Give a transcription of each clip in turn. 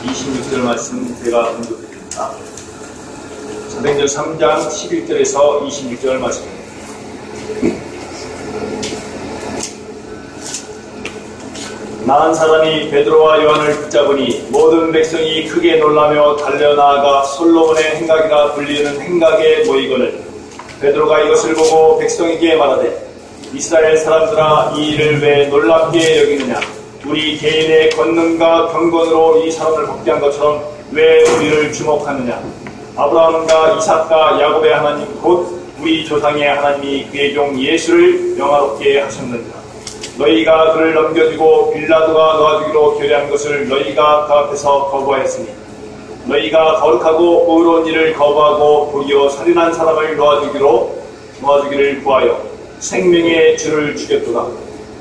26절 말씀 제가 언급드립니다. 사도행전 3장 11절에서 26절 말씀입니다. 나은 사람이 베드로와 요한을 붙잡으니 모든 백성이 크게 놀라며 달려나아가 솔로몬의 행각이라 불리는 행각에 모이거늘 베드로가 이것을 보고 백성에게 말하되 이스라엘 사람들아 이 일을 왜 놀랍게 여기느냐 우리 개인의 권능과 경건으로 이 사람을 복귀한 것처럼 왜 우리를 주목하느냐 아브라함과 이삭과 야곱의 하나님 곧 우리 조상의 하나님이 그의 종 예수를 영화롭게 하셨느니라. 너희가 그를 넘겨주고 빌라도가 놓아주기로 교례한 것을 너희가 그 앞에서 거부하였으니 너희가 거룩하고 의로운 일을 거부하고 도리어 살인한 사람을 놓아주기를 구하여 생명의 주를 죽였도다.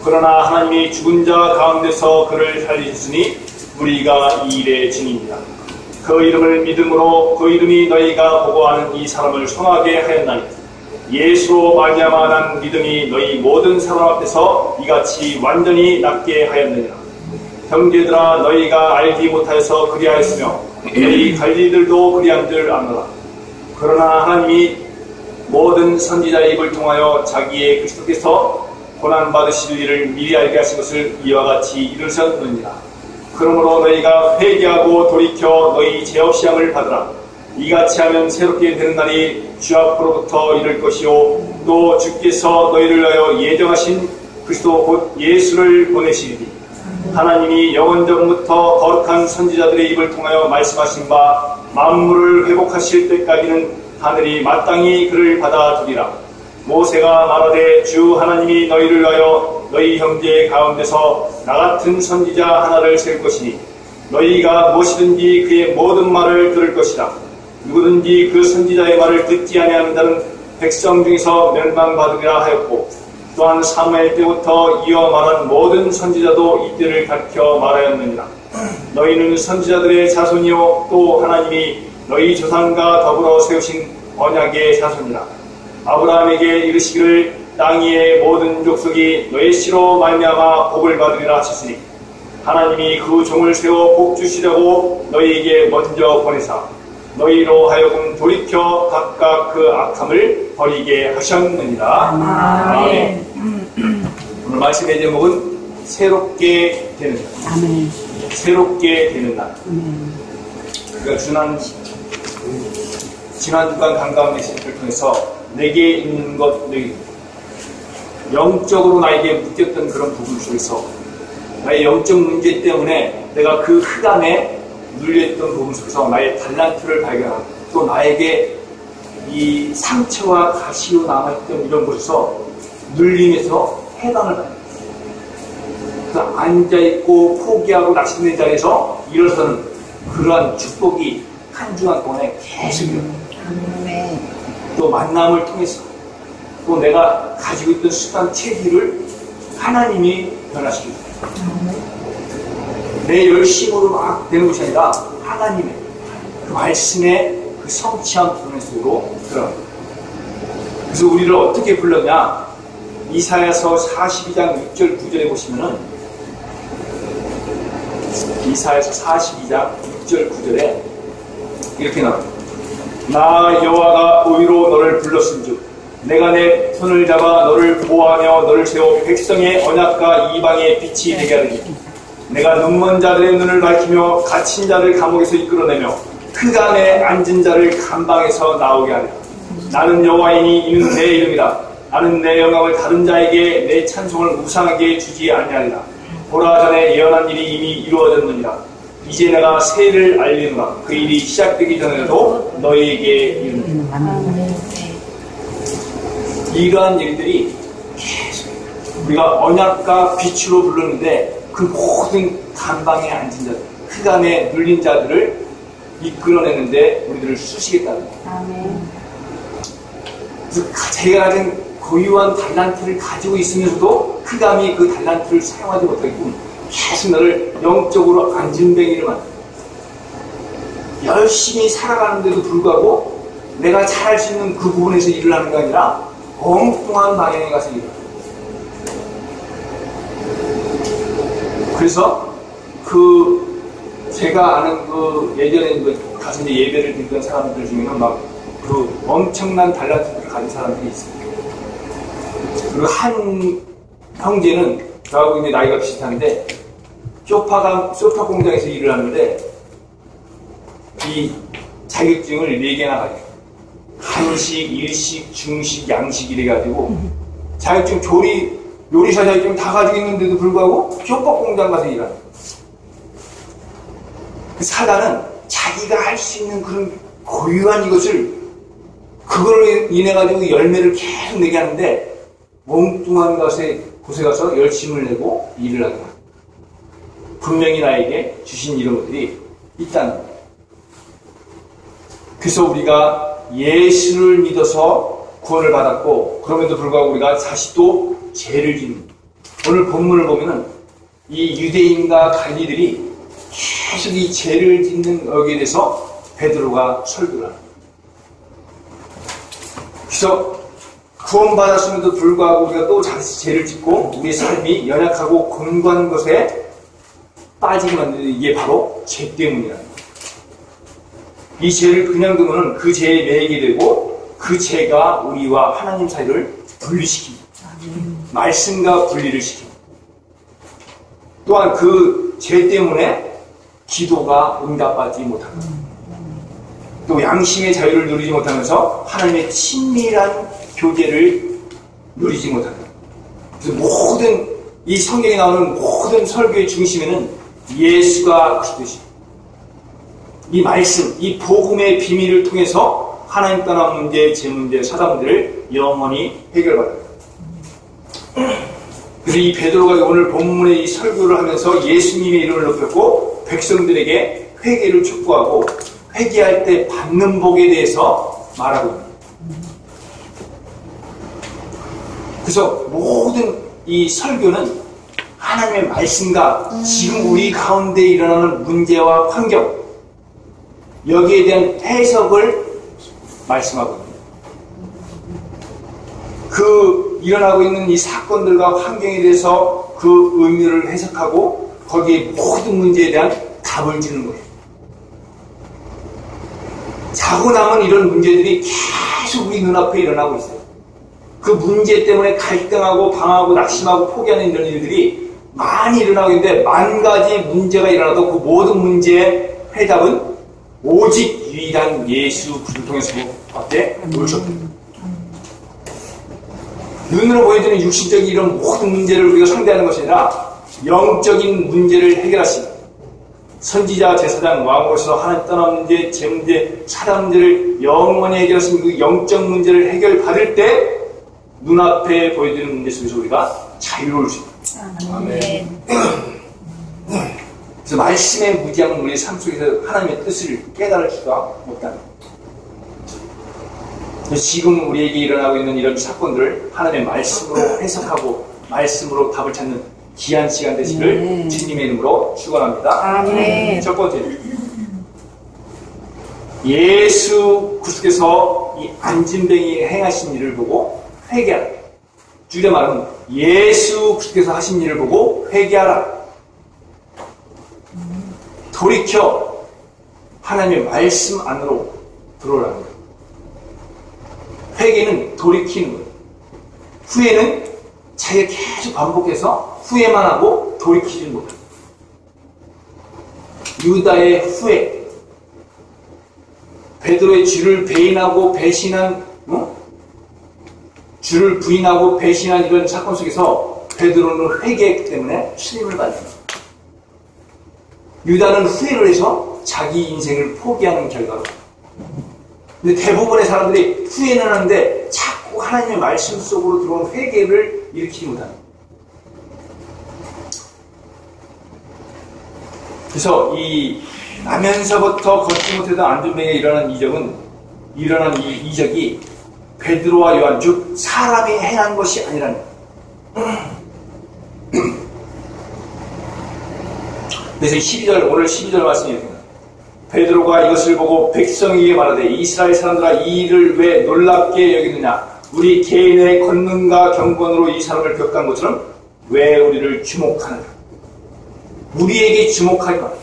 그러나 하나님이 죽은 자 가운데서 그를 살리셨으니 우리가 이 일의 증인이다. 그 이름을 믿음으로 그 이름이 너희가 보고 아는 이 사람을 성하게 하였나니 예수로 말미암아 난 믿음이 너희 모든 사람 앞에서 이같이 완전히 낫게 하였느니라. 형제들아 너희가 알지 못하여서 그리하였으며 너희 관리들도 그리한 줄 아노라. 그러나 하나님이 모든 선지자의 입을 통하여 자기의 그리스도께서 고난받으실 일을 미리 알게 하신 것을 이와 같이 이루셨느니라. 그러므로 너희가 회개하고 돌이켜 너희 죄 없이 함을 받으라. 이같이 하면 새롭게 되는 날이 주 앞으로부터 이를 것이요 또 주께서 너희를 위하여 예정하신 그리스도 곧 예수를 보내시리니 하나님이 영원전부터 거룩한 선지자들의 입을 통하여 말씀하신 바 만물을 회복하실 때까지는 하늘이 마땅히 그를 받아두리라. 모세가 말하되 주 하나님이 너희를 위하여 너희 형제 가운데서 나같은 선지자 하나를 세울 것이니 너희가 무엇이든지 그의 모든 말을 들을 것이다. 누구든지 그 선지자의 말을 듣지 아니하는 자는 백성 중에서 멸망받으리라 하였고 또한 사무엘 때부터 이어 말한 모든 선지자도 이때를 가르쳐 말하였느니라. 너희는 선지자들의 자손이요 또 하나님이 너희 조상과 더불어 세우신 언약의 자손이라. 아브라함에게 이르시기를 땅 위의 모든 족속이 너희 씨로 말미암아 복을 받으리라 하셨으니 하나님이 그 종을 세워 복 주시려고 너희에게 먼저 보내사 너희로 하여금 돌이켜 각각 그 악함을 버리게 하셨느니라. 아멘. 오늘 말씀의 제목은 새롭게 되는 날. 아멘. 새롭게 되는 날. 그러니까 지난 주간 강강 메시지를 통해서 내게 있는 것, 영적으로 나에게 묶였던 그런 부분 속에서 나의 영적 문제 때문에 내가 그 흑암에 눌려있던 부분 속에서 나의 달란트를 발견하고 또 나에게 이 상처와 가시로 남아있던 이런 곳에서 눌림에서 해방을 받는 거예요. 앉아있고 포기하고 낙심된 자리에서 일어서는 그러한 축복이 한 주간 동안에 계속 일어나요. 또 만남을 통해서 또 내가 가지고 있던 습관 체질을 하나님이 변화시키고 내 열심으로 막 되는 것이 아니라 하나님의 그 말씀의 그 성취한 변화 속으로 들어갑니다. 그래서 우리를 어떻게 불렀냐? 이사야서 42장 6절 9절에 보시면은 이사야서 42장 6절 9절에 이렇게 나옵니다. 나 여호와가 오히려 너를 불렀은즉 내가 내 손을 잡아 너를 보호하며 너를 세워 백성의 언약과 이방의 빛이 되게 하리니 내가 눈먼 자들의 눈을 밝히며 갇힌 자를 감옥에서 이끌어내며 흑암에 앉은 자를 감방에서 나오게 하리라. 나는 여호와이니 이는 내 이름이라. 나는 내 영광을 다른 자에게 내 찬송을 우상하게 주지 아니하리라. 보라 전에 예언한 일이 이미 이루어졌느니라. 이제 내가 새 일을 알리노라. 그 일이 시작되기 전에도 너희에게 이르노라. 이러한 일들이 계속 우리가 언약과 빛으로 부르는데 그 모든 감방에 앉은 자들, 흑암에 눌린 자들을 이끌어내는데 우리들을 쓰시겠다는 거예요. 그래서 제가 가진 고유한 달란트를 가지고 있으면서도 흑암이 그 달란트를 사용하지 못하게끔 계속 너를 영적으로 안진뱅이를 만들어. 열심히 살아가는데도 불구하고 내가 잘할 수 있는 그 부분에서 일을 하는 게 아니라 엉뚱한 방향에 가서 일을 해요. 그래서 그 제가 아는 그 예전에 가서 이제 예배를 드리던 사람들 중에는 막 그 엄청난 달란트를 가진 사람들이 있어요. 그리고 한 형제는 저하고 이제 나이가 비슷한데 소파 공장에서 일을 하는데 이 자격증을 4개나 가지고 한식, 일식, 중식, 양식 이래가지고 자격증 요리사 자격증 다 가지고 있는데도 불구하고 소파 공장 가서 일하는 거예요. 그 사단은 자기가 할 수 있는 그런 고유한 이것을 그걸로 인해 가지고 열매를 계속 내게 하는데 몽뚱한 곳에 가서 열심을 내고 일을 하더라. 분명히 나에게 주신 이런 것들이 있다는 거예요. 그래서 우리가 예수를 믿어서 구원을 받았고 그럼에도 불구하고 우리가 다시 또 죄를 짓는 오늘 본문을 보면은 이 유대인과 갈리들이 계속 이 죄를 짓는 여기에 대해서 베드로가 설교를 합니다. 그래서 구원받았음에도 불구하고 우리가 또 다시 죄를 짓고 우리의 삶이 연약하고 곤고한 것에 빠지게 만드는 이게 바로 죄 때문이라는 거예요. 이 죄를 그냥 두면 그 죄에 매이게 되고 그 죄가 우리와 하나님 사이를 분리시킵니다. 말씀과 분리를 시킵니다. 또한 그 죄 때문에 기도가 응답받지 못합니다. 또 양심의 자유를 누리지 못하면서 하나님의 친밀한 교제를 누리지 못합니다. 그래서 모든 이 성경에 나오는 모든 설교의 중심에는 예수가 그리스도십니다. 이 말씀, 이 복음의 비밀을 통해서 하나님 떠난 문제, 제 문제, 사단 문제를 영원히 해결받습니다. 그래서 이 베드로가 오늘 본문의 이 설교를 하면서 예수님의 이름을 높였고 백성들에게 회개를 촉구하고 회개할 때 받는 복에 대해서 말하고 있습니다. 그래서 모든 이 설교는 하나님의 말씀과 지금 우리 가운데 일어나는 문제와 환경 여기에 대한 해석을 말씀하고 있습니다. 그 일어나고 있는 이 사건들과 환경에 대해서 그 의미를 해석하고 거기에 모든 문제에 대한 답을 주는 거예요. 자고 남은 이런 문제들이 계속 우리 눈앞에 일어나고 있어요. 그 문제 때문에 갈등하고 방하고 낙심하고 포기하는 이런 일들이 많이 일어나고 있는데 만 가지 문제가 일어나도 그 모든 문제의 해답은 오직 유일한 예수 그리스도를 통해서밖에 올 수 없다. 눈으로 보여주는 육신적인 이런 모든 문제를 우리가 상대하는 것이 아니라 영적인 문제를 해결하신 선지자, 제사장, 왕으로서 하나님 떠난 문제, 제 문제, 사단 문제를 영원히 해결하신 그 영적 문제를 해결받을 때 눈앞에 보여주는 문제 속에서 우리가 자유로울 수 있다. 아멘. 그래서 말씀의 무지함은 우리 삶 속에서 하나님의 뜻을 깨달을 수가 없다는 거예요. 지금 우리에게 일어나고 있는 이런 사건들을 하나님의 말씀으로 해석하고 말씀으로 답을 찾는 귀한 시간 되시기를 주님의 이름으로 축원합니다. 아멘. 첫 번째, 예수 그리스도께서 이 안진뱅이 행하신 일을 보고 회개하라. 주의 말은 예수 그리스도께서 하신 일을 보고 회개하라. 돌이켜 하나님의 말씀 안으로 들어오라는 거예요. 회개는 돌이키는 거예요. 후회는 자기가 계속 반복해서 후회만 하고 돌이키지는 못해요. 유다의 후회, 베드로의 주를 배인하고 배신한, 주를 부인하고 배신한 이런 사건 속에서 베드로는 회개 때문에 신임을 받습니다. 유다는 후회를 해서 자기 인생을 포기하는 결과로. 근데 대부분의 사람들이 후회는 하는데 자꾸 하나님의 말씀 속으로 들어온 회개를 일으키지 못합니다. 그래서 이 나면서부터 걷지 못하던 안전뱅이에 일어난 이 이적이 베드로와 요한, 즉 사람이 행한 것이 아니라는 거예요. 그래서 12절, 오늘 12절 말씀입니다. 베드로가 이것을 보고 백성에게 말하되 이스라엘 사람들아 이 일을 왜 놀랍게 여기느냐. 우리 개인의 권능과 경건으로 이 사람을 격한 것처럼 왜 우리를 주목하느냐. 우리에게 주목하지 말아요.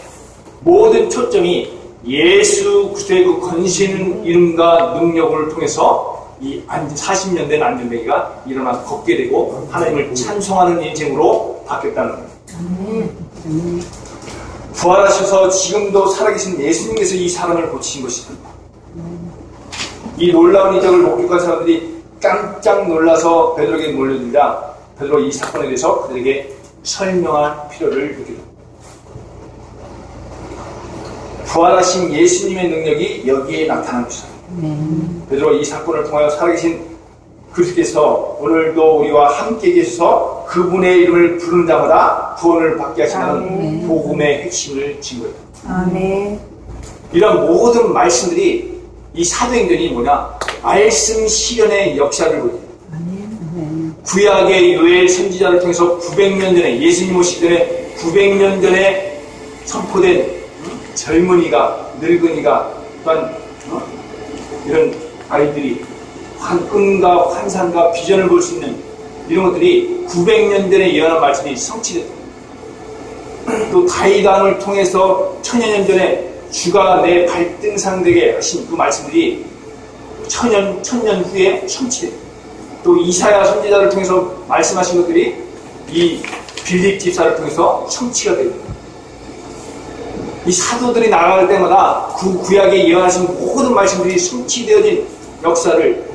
모든 초점이 예수 그리스도의 그 권신 이름과 능력을 통해서 이 40년 된 안전뱅이가 일어나 걷게 되고 하나님을 찬송하는 인생으로 바뀌었다는 겁니다. 부활하셔서 지금도 살아계신 예수님께서 이 사람을 고치신 것입니다. 이 놀라운 이적을 목격한 사람들이 깜짝 놀라서 베드로에게 몰려들자 베드로 이 사건에 대해서 그들에게 설명할 필요를 느낍니다. 부활하신 예수님의 능력이 여기에 나타난 것이다. 베드로 이 사건을 통하여 살아계신 그리스도께서 오늘도 우리와 함께 계셔서 그분의 이름을 부르는 자마다 구원을 받게 하시는 복음의 핵심을 진 거예요. 아멘. 이런 모든 말씀들이 이 사도행전이 뭐냐? 말씀 실현의 역사를 보여요. 구약의 요엘 선지자를 통해서 900년 전에 예수님 오시기 전에 900년 전에 선포된 젊은이가 늙은이가 또한 이런 아이들이 꿈과 환상과 비전을 볼 수 있는 이런 것들이 900년 전에 예언한 말씀이 성취됐다. 또 다윗왕을 통해서 천여 년 전에 주가 내 발등상 되게 하신 그 말씀들이 천년 후에 성취됐다. 또 이사야 선지자를 통해서 말씀하신 것들이 이 빌립 집사를 통해서 성취가 됩니다. 이 사도들이 나아갈 때마다 그 구약에 예언하신 모든 말씀들이 성취되어진 역사를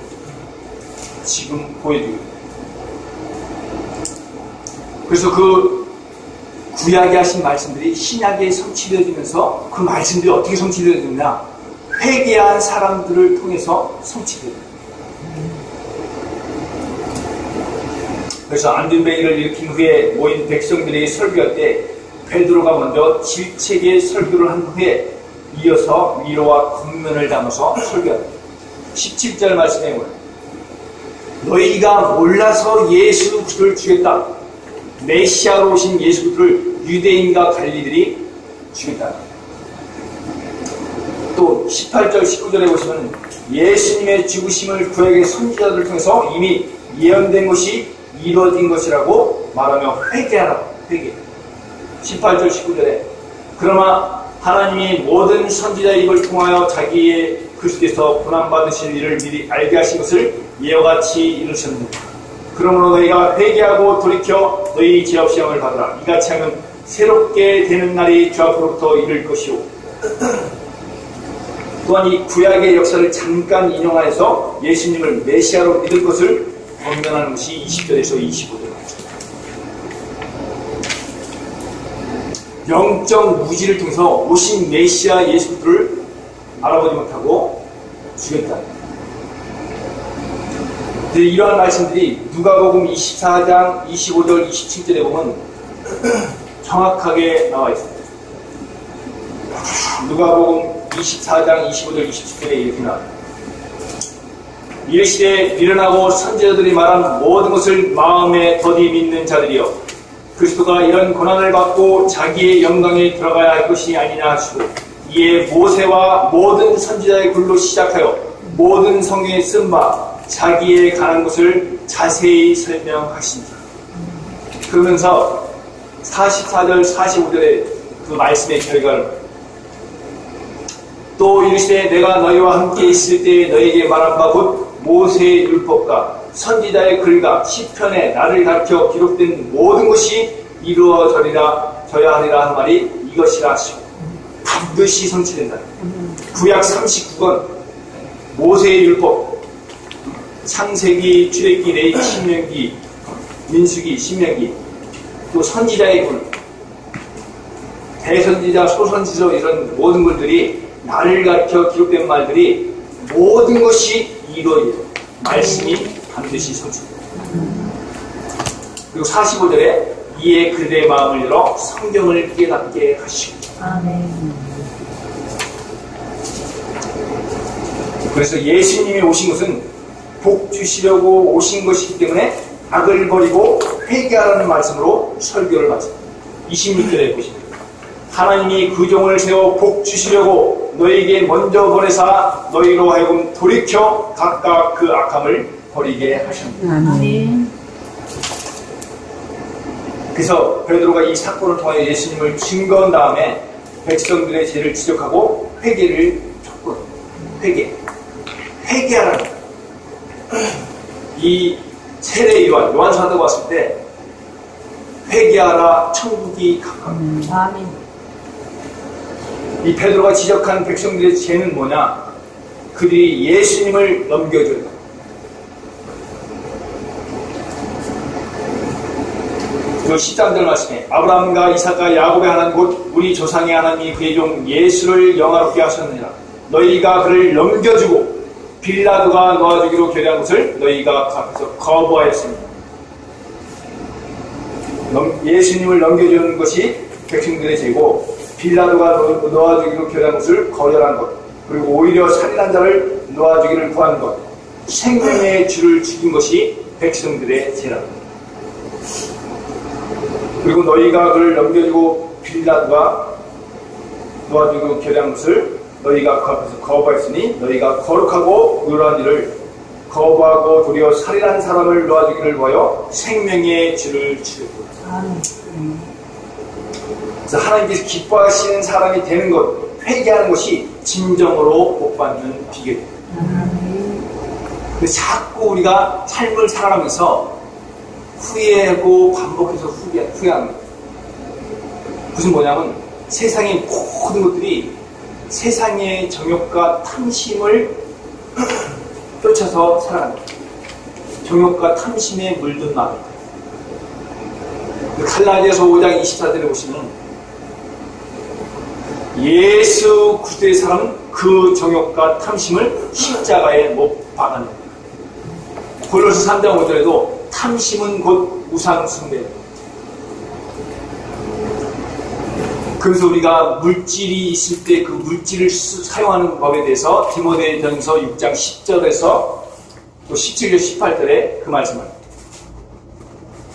지금 보여줍니다. 그래서 그 구약에 하신 말씀들이 신약에 성취되어지면서 그 말씀들이 어떻게 성취되어지느냐? 회개한 사람들을 통해서 성취됩니다. 그래서 안전뱅이를 일으킨 후에 모인 백성들에게 설교할 때 베드로가 먼저 질책의 설교를 한 후에 이어서 위로와 권면을 담아서 설교합니다. 17절 말씀에 보면 너희가 몰라서 예수 그리스도를 죽였다. 메시아로 오신 예수 그리스도를 유대인과 갈리들이 죽였다. 또 18절 19절에 보시면 예수님의 죽으심을 구약의 선지자들을 통해서 이미 예언된 것이 이루어진 것이라고 말하며 회개하라. 회개. 18절 19절에 그러나 하나님이 모든 선지자의 입을 통하여 자기의 그리스도께서 고난받으실 일을 미리 알게 하신 것을 이와 같이 이루셨느니라. 그러므로 너희가 회개하고 돌이켜 너희 죄 없이 영을 받으라. 이같이 하면 새롭게 되는 날이 주 앞으로부터 이를 것이오. 또한 이 구약의 역사를 잠깐 인용하여서 예수님을 메시아로 믿을 것을 권면하는 것이 20절에서 25절. 영적 무지를 통해서 오신 메시아 예수 그리스도를 알아보지 못하고 죽였다. 이러한 말씀들이 누가복음 24장 25절 27절에 보면 정확하게 나와 있습니다. 누가복음 24장 25절 27절에 이렇게 나와요. 이르시되 미련하고 선지자들이 말한 모든 것을 마음에 더디 믿는 자들이여 그리스도가 이런 고난을 받고 자기의 영광에 들어가야 할 것이 아니냐 하시고 이에 모세와 모든 선지자의 글로 시작하여 모든 성경에 쓴 바 자기의 관한 것을 자세히 설명하신다. 그러면서 44절 45절의 그 말씀의 결과를 또 이르시되 내가 너희와 함께 있을 때에 너희에게 말한 바 곧 모세의 율법과 선지자의 글과 시편에 나를 가르쳐 기록된 모든 것이 이루어져야 하리라 한 말이 이것이라 하시고 반드시 성취된다. 구약 39권 모세의 율법 창세기, 출애굽기, 레위기, 신명기, 민수기, 신명기 또 선지자의 글 대선지자, 소선지서 이런 모든 글들이 나를 가르쳐 기록된 말들이 모든 것이 이루어져요. 말씀이 반드시 성취됩니다. 그리고 45절에 이에 그들의 마음을 열어 성경을 깨닫게 하시고 아멘. 그래서 예수님이 오신 것은 복 주시려고 오신 것이기 때문에 악을 버리고 회개하라는 말씀으로 설교를 마칩니다. 26절에 보십니다. 하나님이 그 종을 세워 복 주시려고 너희에게 먼저 보내사 너희로 하여금 돌이켜 각각 그 악함을 버리게 하셨습니다. 아멘. 그래서 베드로가 이 사건을 통해 예수님을 증거한 다음에 백성들의 죄를 지적하고 회개를 촉구해. 회개하라는 거예요. 이 세례 요한 사도가 왔을 때 회개하라 천국이 가까워. 아멘. 이 베드로가 지적한 백성들의 죄는 뭐냐? 그들이 예수님을 넘겨준다. 그 13절 말씀에 아브라함과 이삭과 야곱의 하나님 곧 우리 조상의 하나님이 그의 종 예수를 영화롭게 하셨느니라. 너희가 그를 넘겨주고 빌라도가 놓아주기로 결의한 것을 너희가 앞에서 거부하였습니다. 예수님을 넘겨주는 것이 백성들의 죄고 빌라도가 놓아주기로 결의한 것을 거절한 것, 그리고 오히려 살인한 자를 놓아주기를 구한 것, 생명의 주를 죽인 것이 백성들의 죄라. 그리고 너희가 그를 넘겨주고 빌라도가 놓아주기로 결의한 것을 너희가 그 앞에서 거부하였으니 너희가 거룩하고 의로한 일을 거부하고 도리어 살인한 사람을 놓아주기를 구하여 생명의 주를 죽였다. 그래서 하나님께서 기뻐하시는 사람이 되는 것, 회개하는 것이 진정으로 복받는 비결입니다. 근데 자꾸 우리가 삶을 살아가면서 후회하고 반복해서 후회하는 거예요. 무슨 뭐냐면 세상의 모든 것들이 세상의 정욕과 탐심을 쫓아서 살아갑니다. 정욕과 탐심에 물든 마음. 갈라디아서 5장 24절에 보시면 예수 그리스도의 사람은 그 정욕과 탐심을 십자가에 못 박아냅니다. 골로새 3장 5절에도 탐심은 곧 우상 숭배입니다. 그래서 우리가 물질이 있을 때 그 물질을 사용하는 법에 대해서 디모데전서 6장 10절에서 또 17절 18절에 그 말씀을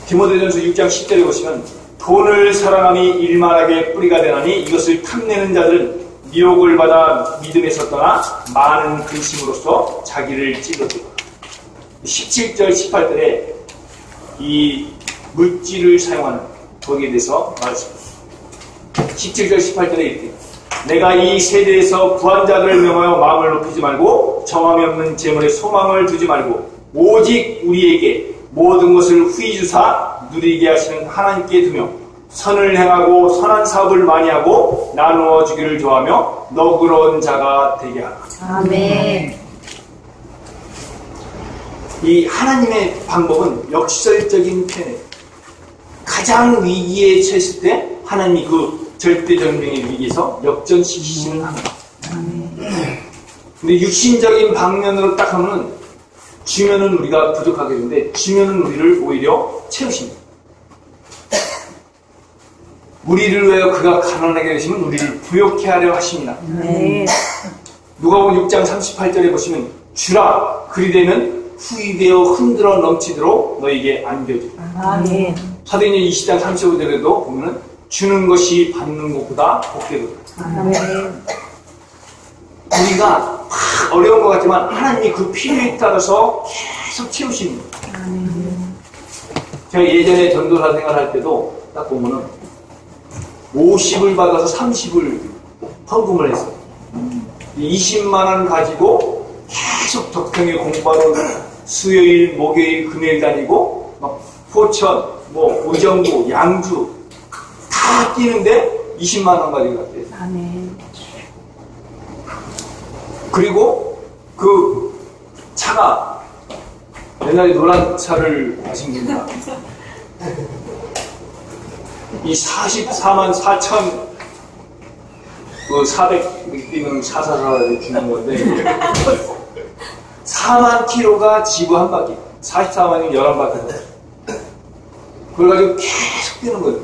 디모데전서 6장 10절에 보시면 돈을 사랑함이 일만하게 뿌리가 되나니 이것을 탐내는 자들은 미혹을 받아 믿음에서 떠나 많은 근심으로써 자기를 찔러주고 17절 18절에 이 물질을 사용하는 거기에 대해서 말했습니다. 17절 18절에 이렇게 내가 이 세대에서 부한 자들을 명하여 마음을 높이지 말고 정함이 없는 재물에 소망을 두지 말고 오직 우리에게 모든 것을 후히 주사 누리게 하시는 하나님께 두며 선을 행하고 선한 사업을 많이 하고 나누어 주기를 좋아하며 너그러운 자가 되게 하라. 아멘. 이 하나님의 방법은 역설적인 표현이에요. 가장 위기에 처했을 때 하나님이 그 절대절명의 위기에서 역전시키시는 하나님. 근데 육신적인 방면으로 딱 하면 주면은 우리가 부족하게 되는데 주면은 우리를 오히려 채우십니다. 우리를 위하여 그가 가난하게 되시면 우리를 부욕해 하려 하십니다. 누가복음 6장 38절에 보시면 주라 그리 되면 후이되어 흔들어 넘치도록 너에게 안겨주라. 사도행전 20장 35절에도 보면 주는 것이 받는 것보다 복되도다. 우리가 막 어려운 것 같지만 하나님이 그 필요에 따라서 계속 채우십니다. 제가 예전에 전도사 생활할 때도 딱 보면은 50을 받아서 30을 헌금을 했어요. 20만 원 가지고 계속 적당히 공부하러 수요일, 목요일, 금요일 다니고 막 포천, 뭐 의정부, 양주 다 뛰는데 20만 원 가지고 갔대요. 그리고 그 차가 옛날에 노란 차를 마신 겁니다. 이 44만 4천 그 400 뛰면 444를 주는 건데 4만 킬로가 지구 한 바퀴 44만이면 11바퀴 그걸 가지고 계속 뛰는 거예요.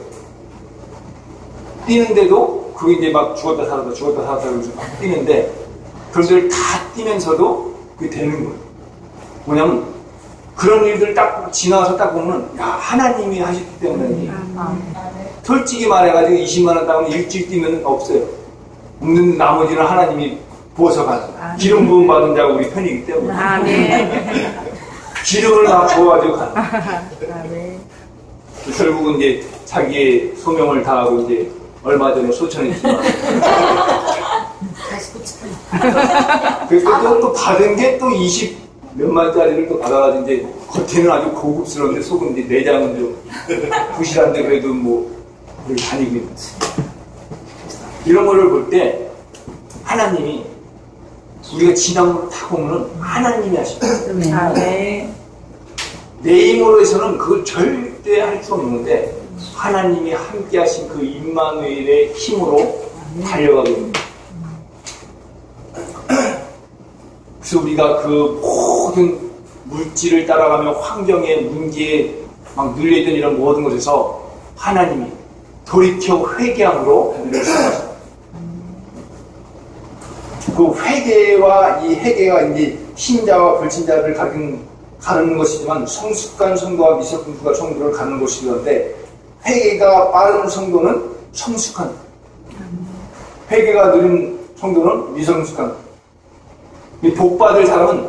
뛰는데도 그게 이제 막 죽었다 살았다 죽었다 살았다 그러면서 막 뛰는데 그것을 다 뛰면서도 그게 되는 거예요. 뭐냐면 그런 일들 딱 지나가서 딱 보면 야 하나님이 하셨기 때문에 솔직히 말해가지고 20만 원 따면 일주일 뛰면 없어요. 없는 나머지는 하나님이 부어서 가서 기름 부음 받은 자가 우리 편이기 때문에 기름을 다 부어가지고 가는 결국은 이제 자기의 소명을 다하고 이제 얼마 전에 소천했지만 다시 고치고. 그래서 또 받은 게 또 20 몇만짜리를 또 받아가지고 이제 겉에는 아주 고급스러운데 속은 이제 내장은 좀 부실한데 그래도 뭐 다니고 있는 이런 거를 볼 때 하나님이 우리가 지나고 다 보면은 하나님이 하십니다. 네. 내 힘으로 해서는 그걸 절대 할 수 없는데 하나님이 함께 하신 그 임마누엘의 힘으로 달려가고 있습니다. 그래서 우리가 그 모든 물질을 따라가며 환경의 문제에 막 눌려있던 이런 모든 것에서 하나님이 돌이켜 회개함으로 우리를 살았습니다. 그 회개와 이 회개가 이제 신자와 불신자를 가르는 것이지만 성숙한 성도와 미성숙한 성도를 가르는 것이던데 회개가 빠른 성도는 성숙한, 회개가 느린 성도는 미성숙한. 이 복받을 사람은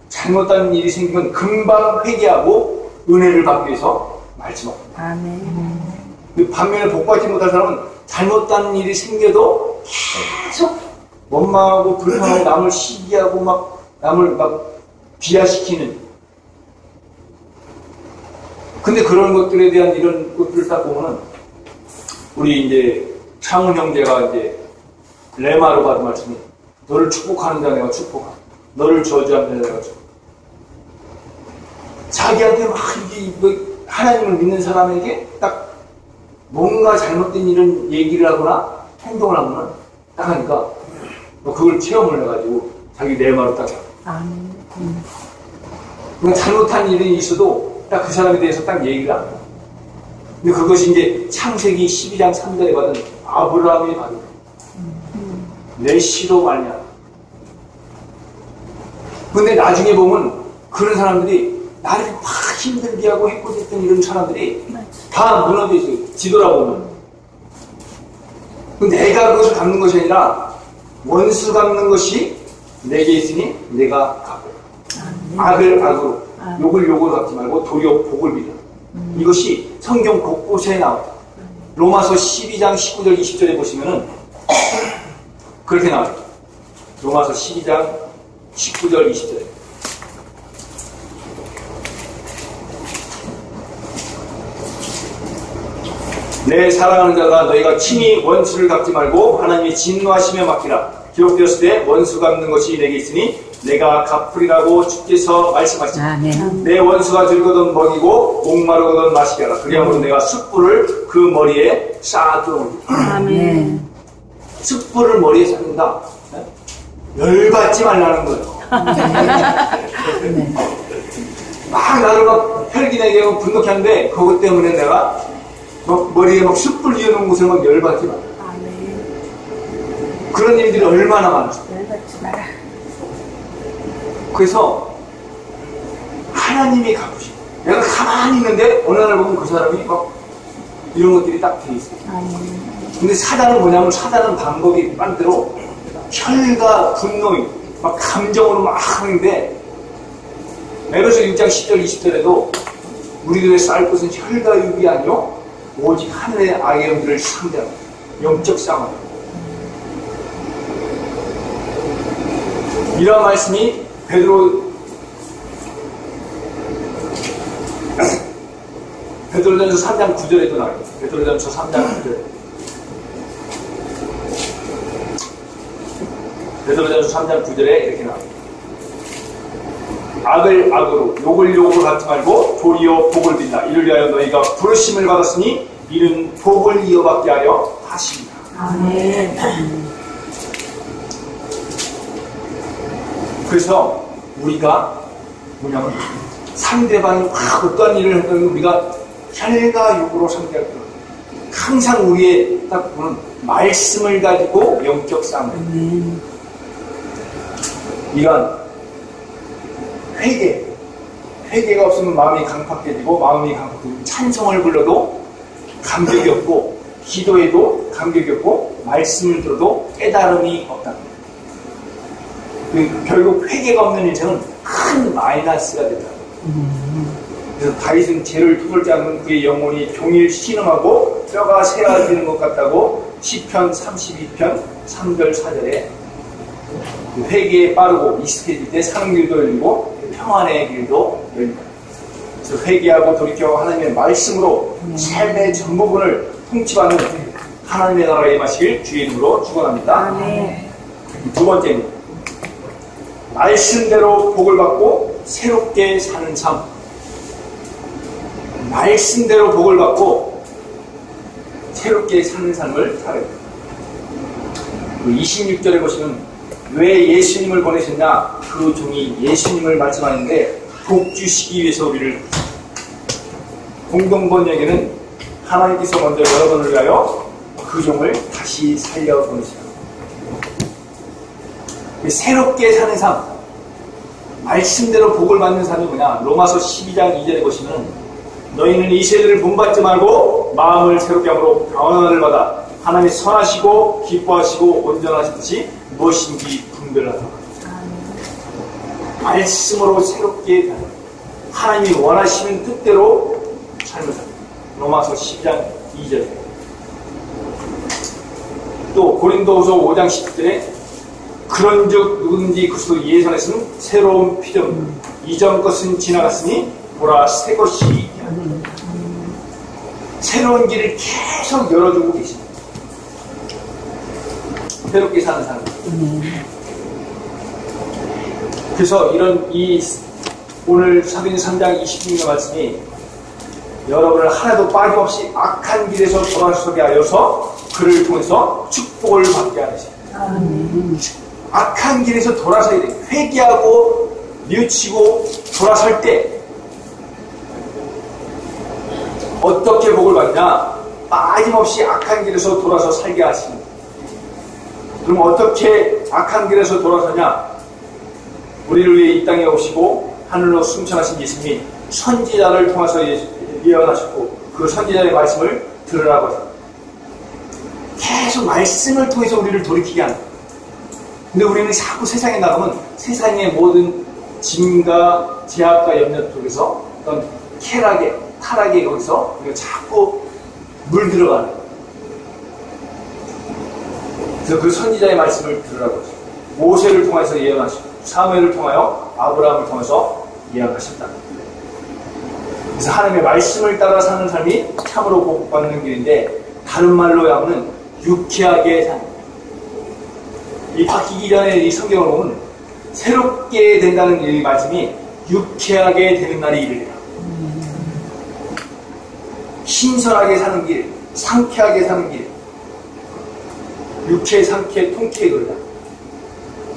잘못된 일이 생기면 금방 회개하고 은혜를 받기 위해서 말씀합니다. 아멘. 반면에 복받지 못할 사람은 잘못된 일이 생겨도 계속 원망하고 불평하고 남을 시기하고 막 남을 막 비하시키는. 근데 그런 것들에 대한 이런 것들을 딱 보면은 우리 이제 창훈 형제가 이제 레마로 받은 말씀이 너를 축복하는 자 내가 축복하고 너를 저주하는 자 내가 저주. 자기한테 막 이게 하나님을 믿는 사람에게 딱 뭔가 잘못된 이런 얘기를 하거나 행동을 하면은 딱 하니까 그걸 체험을 해가지고 자기 레마로 딱 잡고. 잘못한 일이 있어도 딱 그 사람에 대해서 딱 얘기를 안 해요. 근데 그것이 이제 창세기 12장 3절에 받은 아브라함이 받은 내 씨로 말냐. 근데 나중에 보면 그런 사람들이 나를 막 힘들게 하고 해코지했던 이런 사람들이 다 무너져 있어요. 뒤돌아보면. 내가 그것을 갚는 것이 아니라 원수 갚는 것이 내게 있으니 내가 갚고 악을 악으로 욕을 욕으로 갚지 말고 도리어 복을 빌라. 이것이 성경 곳곳에 나와요. 로마서 12장 19절 20절에 보시면은 그렇게 나와요. 로마서 12장 19절 20절에 내 사랑하는 자가 너희가 친히 원수를 갚지 말고 하나님이 진노하시며 맡기라. 기록되었을 때 원수 갚는 것이 내게 있으니 내가 갚으리라고 주께서 말씀하시니라. 내 원수가 들거든 먹이고 목마르거든 마시게 하라. 그리하므로 내가 숯불을 그 머리에 쌓아두리라. 아멘. 숯불을 머리에 쌓는다. 열받지 말라는 거예요. 막 나를 막 혈기내게 하고 분노케 하는데 그것 때문에 내가 막 머리에 막 숯불 이어놓은 곳을 막 열받지 마. 그런 일들이 얼마나 많죠. 열받지 마라. 그래서 하나님이 갚으시고 내가 가만히 있는데 어느 날 보면 그 사람이 막 이런 것들이 딱 돼 있어요. 근데 사단은 뭐냐면 사단은 방법이 딴대로 혈과 분노 막 감정으로 막 하는데 에베소 6장 10절 20절에도 우리들의 쌓을 것은 혈과 육이 아니요 오직 하늘의 악의 영들을 상대하는 영적 싸움. 이런 말씀이 베드로전서 3장 9절에도 나와요. 베드로전서 3장 9절에. 베드로전서 3장 9절에 이렇게 나와요. 악을 악으로 욕을 욕으로 갚지 말고 도리어 복을 빌라. 이를 위하여 너희가 부르심을 받았으니 이는 복을 이어받게 하려 하십니다. 아멘. 그래서 우리가 뭐냐면 상대방이 막 어떠한 일을 하든 우리가 혈과 육으로 상대할 때 항상 우리의 딱 보는 말씀을 가지고 영적 싸움을 해요. 이건 회개가 없으면 마음이 강팍해지고 마음이 강팍해지고 찬송을 불러도 감격이 없고 기도해도 감격이 없고 말씀을 들어도 깨달음이 없다. 결국 회개가 없는 인생은 큰 마이너스가 된다. 그래서 다윗은 죄를 투덜지 않는 그의 영혼이 종일 신음하고 뼈가 세워지는 것 같다고 시편 32편 3절 4절에 회개에 빠르고 익숙해질 때 사는 길도 열리고 평안의 길도 열립니다. 그래서 회개하고 돌이켜 하나님의 말씀으로 삶의 전 부분을 통치받는 하나님의 나라에 임하시길 주의 이름으로 축원합니다. 두 번째는 말씀대로 복을 받고 새롭게 사는 삶. 말씀대로 복을 받고 새롭게 사는 삶을 살아야 됩니다. 26절에 보시면 왜 예수님을 보내셨냐? 그 종이 예수님을 말씀하는데 복 주시기 위해서 우리를 공동번역에는 하나님께서 먼저 여러분을 위하여 그 종을 다시 살려 보내시다. 새롭게 사는 삶, 말씀대로 복을 받는 삶이 뭐냐? 로마서 12장 2절에 보시면 너희는 이 세대를 본받지 말고 마음을 새롭게 함으로 변화를 받아 하나님이 선하시고 기뻐하시고 온전하시듯이 무엇인지 분별하라. 말씀으로 새롭게 하나님이 원하시는 뜻대로 삶을 삽니다. 로마서 12장 2절. 또 고린도후서 5장 10절에 그런즉 누구든지 그리스도 예수 안에서는 새로운 피조물 이전 것은 지나갔으니 보라 새 것이 새로운 길을 계속 열어주고 계십니다. 새롭게 사는 사람. 그래서 오늘 사도행전 3장 26절 말씀이 여러분을 하나도 빠짐없이 악한 길에서 돌아서게 하여서 그를 통해서 축복을 받게 하십니다. 악한 길에서 돌아서야 돼. 회개하고 뉘우치고 돌아설 때 어떻게 복을 받냐? 빠짐없이 악한 길에서 돌아서 살게 하십니다. 그럼 어떻게 악한 길에서 돌아서냐? 우리를 위해 이 땅에 오시고 하늘로 승천하신 예수님이 선지자를 통해서 예언하셨고 그 선지자의 말씀을 들으라고 하십니다. 계속 말씀을 통해서 우리를 돌이키게 합니다. 근데 우리는 자꾸 세상에 나가면 세상의 모든 짐과 제약과 염려 속에서 어떤 타락에 거기서 우리가 자꾸 물들어가는 거예요. 그래서 그 선지자의 말씀을 들으라고 하죠. 모세를 통해서 예언하시고 사무엘을 통하여 아브라함을 통해서 예언하셨다. 그래서 하나님의 말씀을 따라 사는 삶이 참으로 복받는 길인데 다른 말로 하면 유쾌하게 사는 이 바뀌기 전에 이 성경을 보면 새롭게 된다는 이 말씀이 유쾌하게 되는 날이 이르리라. 신선하게 사는 길, 상쾌하게 사는 길. 유쾌, 상쾌, 통쾌 그러다.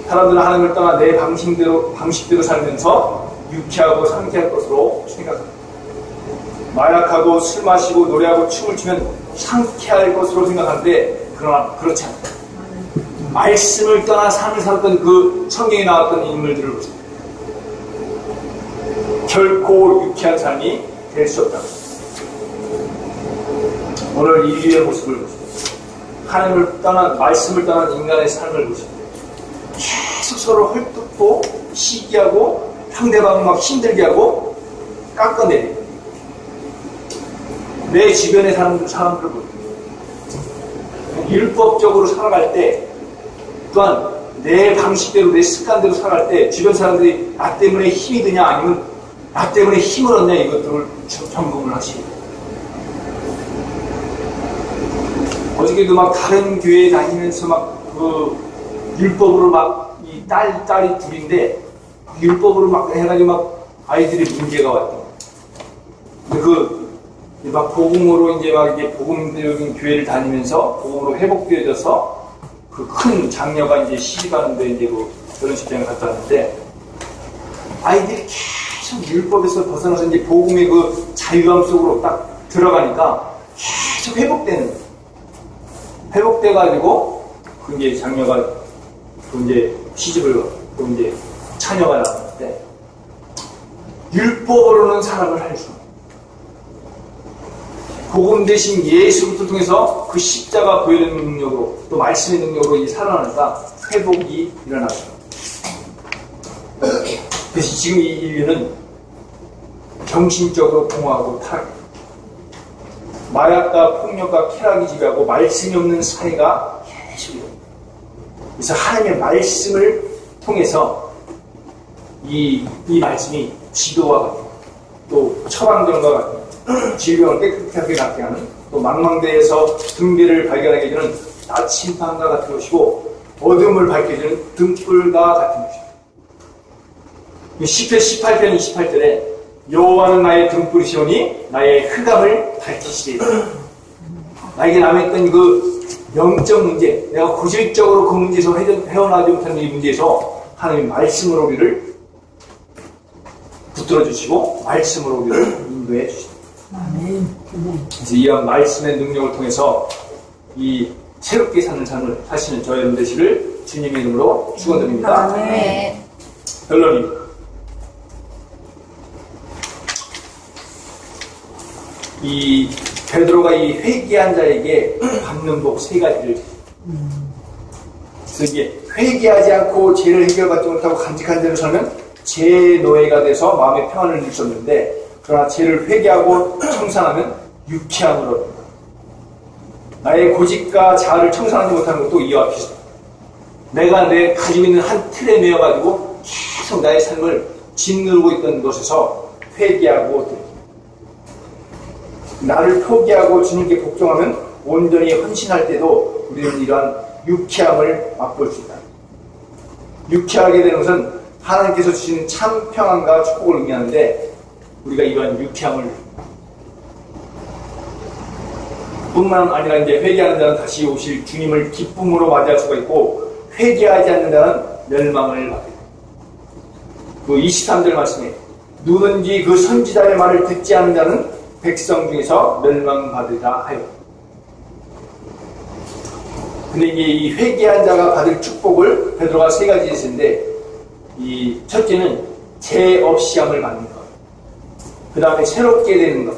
사람들은 하나님을 떠나 내 방식대로 살면서 유쾌하고 상쾌할 것으로 생각합니다. 마약하고 술 마시고 노래하고 춤을 추면 상쾌할 것으로 생각하는데 그러나 그렇지 않다. 말씀을 떠나 삶을 살았던 그 성경에 나왔던 인물들을 보십니다. 결코 유쾌한 삶이 될 수 없다. 오늘 인류의 모습을 보십니다. 하나님을 떠난 말씀을 떠난 인간의 삶을 보십니다. 계속 서로 헐뜯고 시기하고 상대방을 막 힘들게 하고 깎아내리고 내 주변의 사람들을 보십니다. 율법적으로 살아갈 때 또한 내 방식대로 내 습관대로 살아갈 때 주변 사람들이 나 때문에 힘이 드냐 아니면 나 때문에 힘을 얻냐 이것들을 점검을 하시고 어저께도 막 다른 교회에 다니면서 막 그 율법으로 막 이 딸이 둘인데 율법으로 막 해가지고 막 아이들이 문제가 왔던. 근데 막 복음으로 이제 막 이제 복음적인 교회를 다니면서 복음으로 회복되어져서 그 큰 장녀가 이제 시집가는데 이제 그 결혼식장에 갔다 왔는데 아이들이 계속 율법에서 벗어나서 이제 복음의 그 자유함 속으로 딱 들어가니까 계속 회복돼가지고 그 이제 장녀가 그 이제 시집을 그 이제 차녀가 나왔는데 율법으로는 사랑을 할 수. 복음 대신 예수를 통해서 그 십자가 보여주는 능력으로 또 말씀의 능력으로 이 살아나니까 회복이 일어났어요. 그래서 지금 이 인류는 정신적으로 공허하고 타락. 마약과 폭력과 쾌락이 지배하고 말씀이 없는 사회가 계속 이뤄요. 그래서 하나님의 말씀을 통해서 이 말씀이 지도와 같은 또 처방전과 같은 질병을 깨끗하게 낫게 하는 또 망망대에서 등대를 발견하게 되는 나침반과 같은 것이고 어둠을 밝혀주는 등불과 같은 것입니다. 시편 18편 28절에 여호와는 나의 등불이시오니 나의 흑암을 밝히시리라. 나에게 남아있던 그 영적 문제, 내가 고질적으로 그 문제에서 헤어나지 못하는 이 문제에서 하나님 말씀으로 우리를 붙들어 주시고 말씀으로 우리를 인도해 주십니다. 그래서 이런 말씀의 능력을 통해서 이 새롭게 사는 삶을 사시는 저희 여러분 되시를 주님의 이름으로 축원드립니다. 결론입니다. 이 베드로가 이 회개한 자에게 받는 복 세 가지를 그래서 이게 회개하지 않고 죄를 해결받지 못하고 간직한 죄를 살면 죄의 노예가 돼서 마음의 평안을 잃었는데 그러나 죄를 회개하고 청산하면 유쾌함을 얻는다. 나의 고집과 자아를 청산하지 못하는 것도 이와 비슷합니다. 내가 가지고 있는 한 틀에 매여가지고 계속 나의 삶을 짓누르고 있던 것에서 회개하고 나를 포기하고 주님께 복종하면 온전히 헌신할 때도 우리는 이러한 유쾌함을 맛볼 수 있다. 유쾌하게 되는 것은 하나님께서 주시는 참 평안과 축복을 의미하는데 우리가 이러한 유쾌함을 뿐만 아니라 이제 회개하는 자는 다시 오실 주님을 기쁨으로 맞이할 수가 있고 회개하지 않는 자는 멸망을 받게 됩니다. 그 23절 말씀에 누군지 그 선지자의 말을 듣지 않는 자는 백성 중에서 멸망받으라 하여. 근데 이게 이 회개한 자가 받을 축복을 베드로가 세 가지 했는데 이 첫째는 죄 없이 함을 받는 것, 그 다음에 새롭게 되는 것,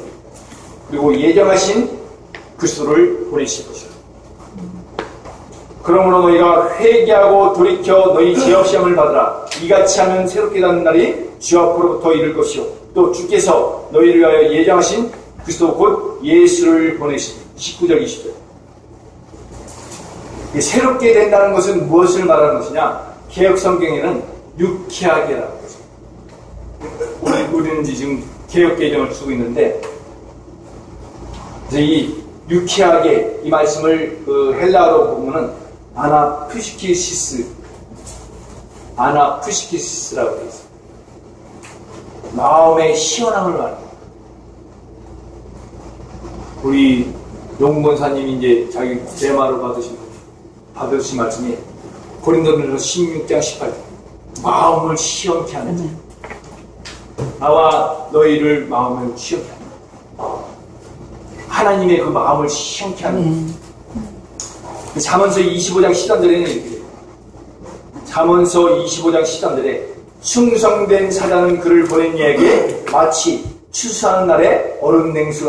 그리고 예정하신 그리스도를 보내실 것이다. 그러므로 너희가 회개하고 돌이켜 너희 죄 없이 함을 받으라. 이같이 하면 새롭게 되는 날이 주 앞으로부터 이를 것이요 또 주께서 너희를 위하여 예정하신 그리스도 곧 예수를 보내신 19절 20절. 새롭게 된다는 것은 무엇을 말하는 것이냐? 개역 성경에는 유쾌하게라고 하죠. 우리는 지금 개역 개정을 쓰고 있는데 이 유쾌하게 이 말씀을 그 헬라어로 보면은 아나푸시키시스라고 되어 있어요. 마음의 시원함을 말합니다. 우리 용본사님이 이제 자기 제마로 받으신 말씀이 고린도전서 16장 18절 마음을 시원케 하는 나와 너희를 마음을 시원케 하는 하나님의 그 마음을 시원케 하는 잠언서 25장 13절에는 이렇게 돼요. 잠언서 25장 13절에 충성된 사자는 그를 보낸 이에게 마치 추수하는 날에 얼음 냉수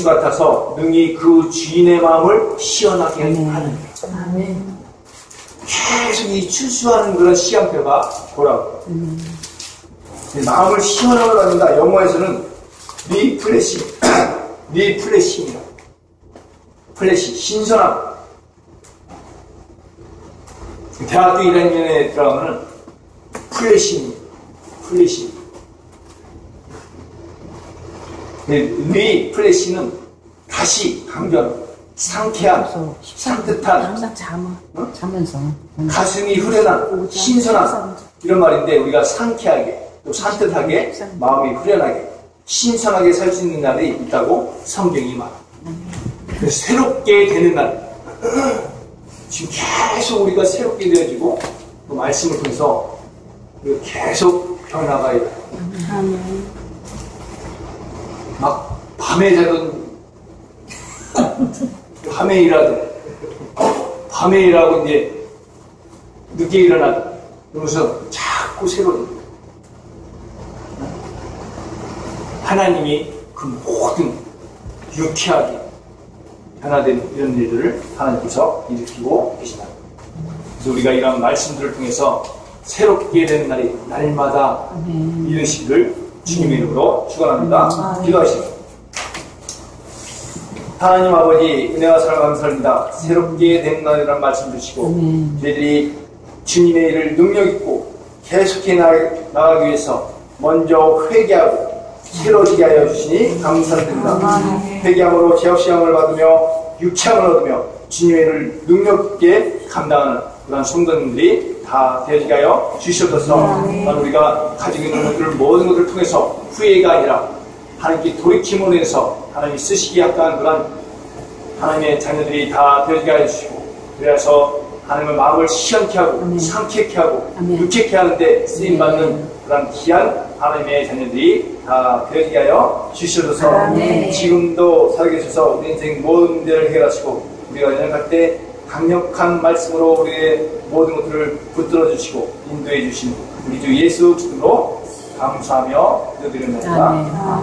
같아서 능히 그 주인의 마음을 시원하게 하는 거예요. 계속 이 추수하는 그런 시간표가 돌아오고 마음을 시원하게 받는다. 영어에서는 리플래싱이라 플래시 신선함. 대학교 1학년에 들어가면은 플래시 리플래시는 다시 강조하는 상쾌한 산뜻한 자면서 가슴이 후련한 신선한 이런 말인데 우리가 상쾌하게 또 산뜻하게 마음이 후련하게 신선하게 살 수 있는 날이 있다고 성경이 말합니다. 새롭게 되는 날 지금 계속 우리가 새롭게 되어지고 또 말씀을 통해서 우리가 계속 변화가 일어나요. 막 밤에 자던 밤에 일하고 이제 늦게 일어나고 그러면서 자꾸 새로운 하나님이 그 모든 유쾌하게 변화된 이런 일들을 하나님께서 일으키고 계시다. 그래서 우리가 이런 말씀들을 통해서 새롭게 되는 날이 날마다 이르시기를 주님의 이름으로 축원합니다. 기도하시죠. 하나님 아버지 은혜와 사랑 감사합니다. 새롭게 된 날이라는 말씀 주시고 저희들이 주님의 일을 능력 있고 계속해 나가기 위해서 먼저 회개하고 새로지게 하여 주시니 감사드립니다. 회개함으로 죄악시함을 받으며 육체함을 얻으며 주님의 일을 능력 있게 감당하는 그런 성도님들이 다 되어지게 하여 주시옵소서. 우리가 가지고 있는 것들을 모든 것들을 통해서 후회가 아니라 하나님께 돌이킴으로 인해서 하나님이 쓰시기 합당한 그런 하나님의 자녀들이 다 되어지게 하여 주시고, 그래서 하나님의 마음을 시원케 하고 상쾌케 하고 유쾌케 하는데 쓰임받는 그런 귀한 하나님의 자녀들이 다 되어지게 하여 주시옵소서. 지금도 살아계셔서 우리 인생 모든 문제를 해결하시고 우리가 연약할 때 강력한 말씀으로 우리의 모든 것들을 붙들어 주시고 인도해 주신 우리 주 예수 그리스도로 감사하며 기도드립니다.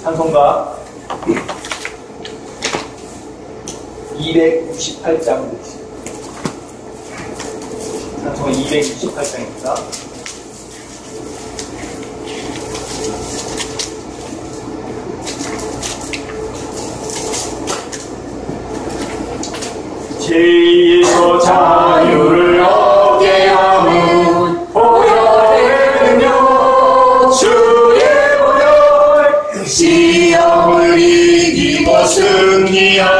찬송가 268장 찬송가 268장입니다. 죄에서 자유를 얻게 함은 보혈이며 주의 보혈 시험을 이기고 승리하며